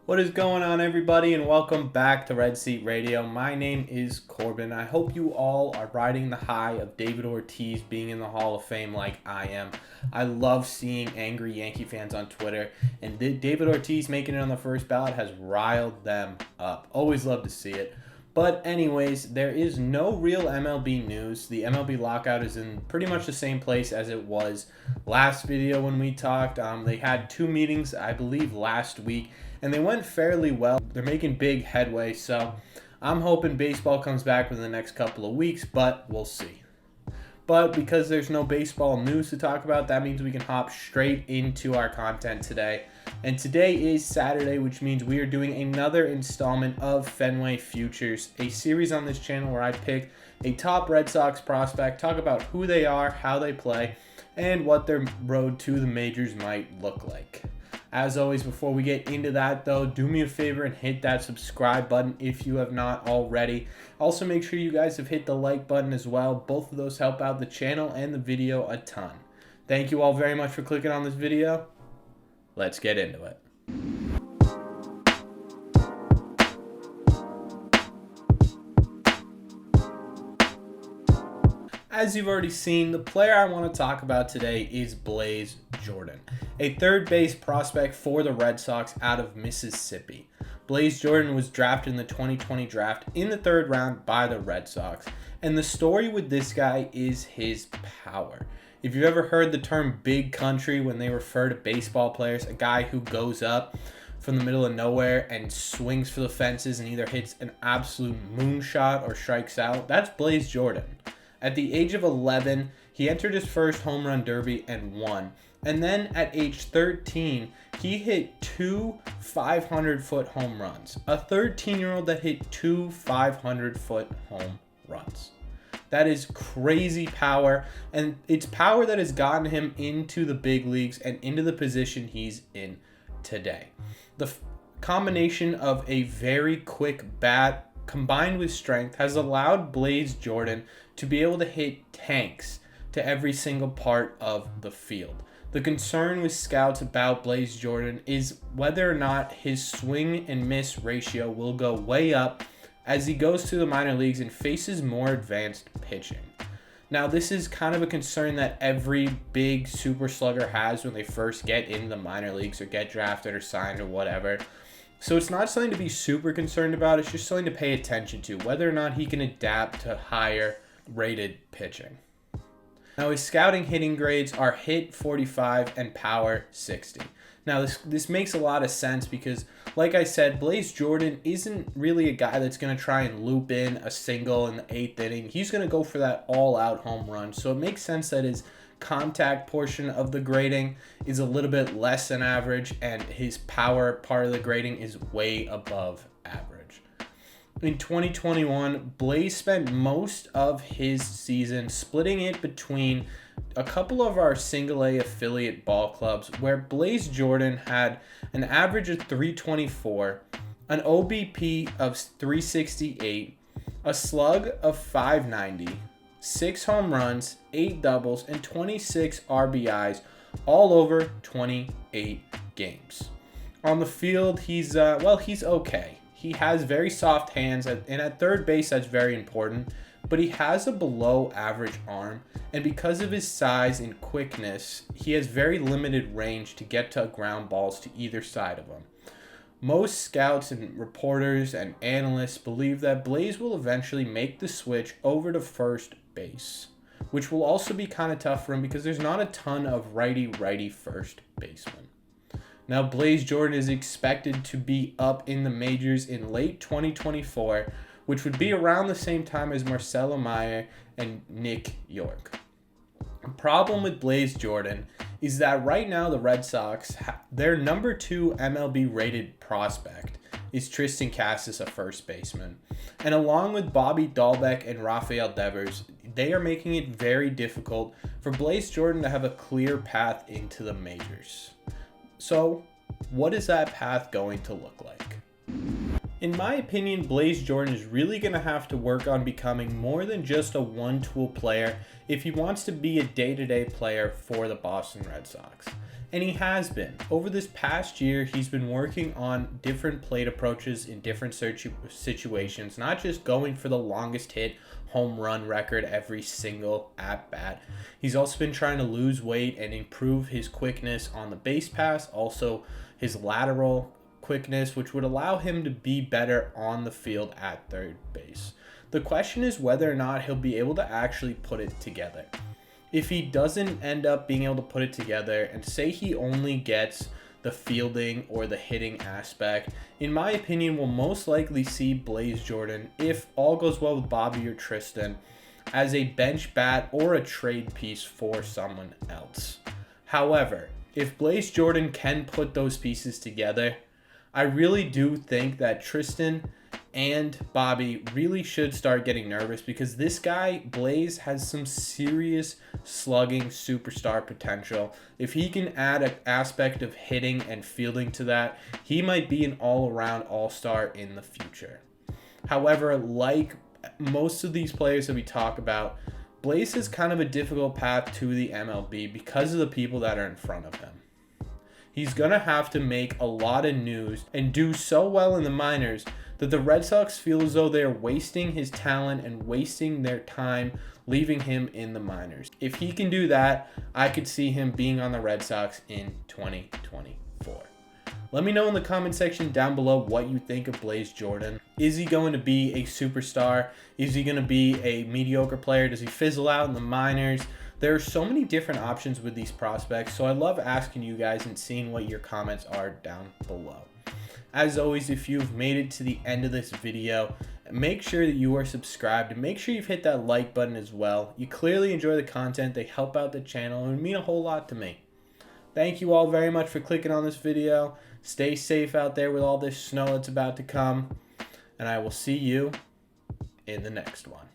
What is going on, everybody, and welcome back to Red Seat Radio. My name is Corbin. I hope you all are riding the high of David Ortiz being in the Hall of Fame like I am. I love seeing angry Yankee fans on Twitter, and David Ortiz making it on the first ballot has riled them up. Always love to see it. But anyways, there is no real MLB news. The MLB lockout is in pretty much the same place as it was last video when we talked. They had two meetings, I believe, last week, and they went fairly well. They're making big headway, so I'm hoping baseball comes back within the next couple of weeks, but we'll see. But because there's no baseball news to talk about, that means we can hop straight into our content today. And today is Saturday, which means we are doing another installment of Fenway Futures, a series on this channel where I pick a top Red Sox prospect, talk about who they are, how they play, and what their road to the majors might look like. As always, before we get into that though, do me a favor and hit that subscribe button if you have not already. Also, make sure you guys have hit the like button as well. Both of those help out the channel and the video a ton. Thank you all very much for clicking on this video. Let's get into it. As you've already seen, the player I want to talk about today is Blaze Jordan, a third base prospect for the Red Sox out of Mississippi. Blaze Jordan was drafted in the 2020 draft in the third round by the Red Sox, and the story with this guy is his power. If you've ever heard the term big country when they refer to baseball players, a guy who goes up from the middle of nowhere and swings for the fences and either hits an absolute moonshot or strikes out, that's Blaze Jordan. At the age of 11, he entered his first home run derby and won. And then at age 13, he hit two 500-foot home runs. A 13-year-old that hit two 500-foot home runs. That is crazy power, and it's power that has gotten him into the big leagues and into the position he's in today. The combination of a very quick bat combined with strength has allowed Blaze Jordan to be able to hit tanks to every single part of the field. The concern with scouts about Blaze Jordan is whether or not his swing and miss ratio will go way up as he goes to the minor leagues and faces more advanced pitching. Now, this is kind of a concern that every big super slugger has when they first get into the minor leagues or get drafted or signed or whatever. So it's not something to be super concerned about. It's just something to pay attention to, whether or not he can adapt to higher rated pitching. Now, his scouting hitting grades are hit 45 and power 60. Now, this makes a lot of sense because, like I said, Blaze Jordan isn't really a guy that's going to try and loop in a single in the 8th inning. He's going to go for that all-out home run. So it makes sense that his contact portion of the grading is a little bit less than average, and his power part of the grading is way above average. In 2021, Blaze spent most of his season splitting it between a couple of our single A affiliate ball clubs where Blaze Jordan had an average of 324, an OBP of 368, a slug of 590, 6 home runs, 8 doubles, and 26 RBIs all over 28 games. On the field, he's okay. He has very soft hands, and at third base, that's very important, but he has a below average arm, and because of his size and quickness, he has very limited range to get to ground balls to either side of him. Most scouts and reporters and analysts believe that Blaze will eventually make the switch over to first base, which will also be kind of tough for him because there's not a ton of righty first basemen. Now, Blaze Jordan is expected to be up in the majors in late 2024, which would be around the same time as Marcelo Meyer and Nick York. The problem with Blaze Jordan is that right now the Red Sox, their number 2 MLB rated prospect is Tristan Casas, a first baseman. And along with Bobby Dahlbeck and Rafael Devers, they are making it very difficult for Blaze Jordan to have a clear path into the majors. So, what is that path going to look like? In my opinion, Blaze Jordan is really going to have to work on becoming more than just a one-tool player if he wants to be a day-to-day player for the Boston Red Sox. And he has been. Over this past year, he's been working on different plate approaches in different situations, not just going for the longest hit home run record every single at bat. He's also been trying to lose weight and improve his quickness on the base pass, also his lateral quickness, which would allow him to be better on the field at third base. The question is whether or not he'll be able to actually put it together. If he doesn't end up being able to put it together, and say he only gets the fielding or the hitting aspect, in my opinion, we'll most likely see Blaze Jordan, if all goes well with Bobby or Tristan, as a bench bat or a trade piece for someone else. However, if Blaze Jordan can put those pieces together, I really do think that Tristan and Bobby really should start getting nervous, because this guy, Blaze, has some serious slugging superstar potential. If he can add an aspect of hitting and fielding to that, he might be an all-around all-star in the future. However, like most of these players that we talk about, Blaze has kind of a difficult path to the MLB because of the people that are in front of him. He's going to have to make a lot of news and do so well in the minors that the Red Sox feel as though they're wasting his talent and wasting their time leaving him in the minors. If he can do that, I could see him being on the Red Sox in 2024. Let me know in the comment section down below what you think of Blaze Jordan. Is he going to be a superstar? Is he going to be a mediocre player? Does he fizzle out in the minors? There are so many different options with these prospects, so I love asking you guys and seeing what your comments are down below. As always, if you've made it to the end of this video, make sure that you are subscribed and make sure you've hit that like button as well. You clearly enjoy the content, they help out the channel, and mean a whole lot to me. Thank you all very much for clicking on this video. Stay safe out there with all this snow that's about to come, and I will see you in the next one.